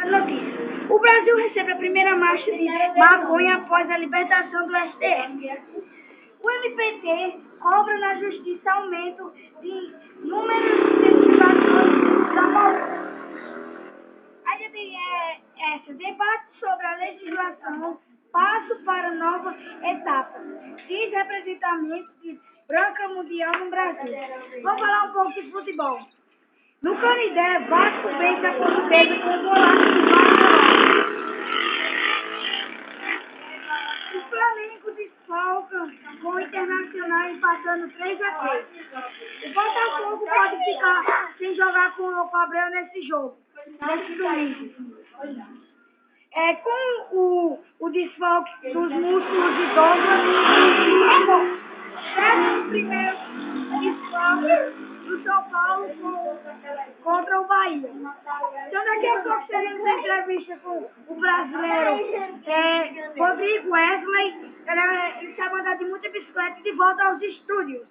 Notícia. O Brasil recebe a primeira marcha de maconha após a libertação do STF. O MPT cobra na justiça aumento de número de incentivações da maconha. Aí tem essa debate sobre a legislação, passo para nova etapa. Diz representamento de Branca Mundial no Brasil. Vamos falar um pouco de futebol. No Canindé, Vasco vence a Portuguesa com o golaço de Vasco. O Flamengo desfalca com o Internacional empatando 3-3. O Botafogo pode ficar sem jogar com o Abreu nesse jogo, nesse domingo. Com o desfalque dos músculos de Douglas, o primeiro desfalque do São Paulo contra o Bahia. Então daqui a pouco teremos entrevista com o brasileiro Rodrigo Wesley. Ele sabe andar de muita bicicleta e de volta aos estúdios.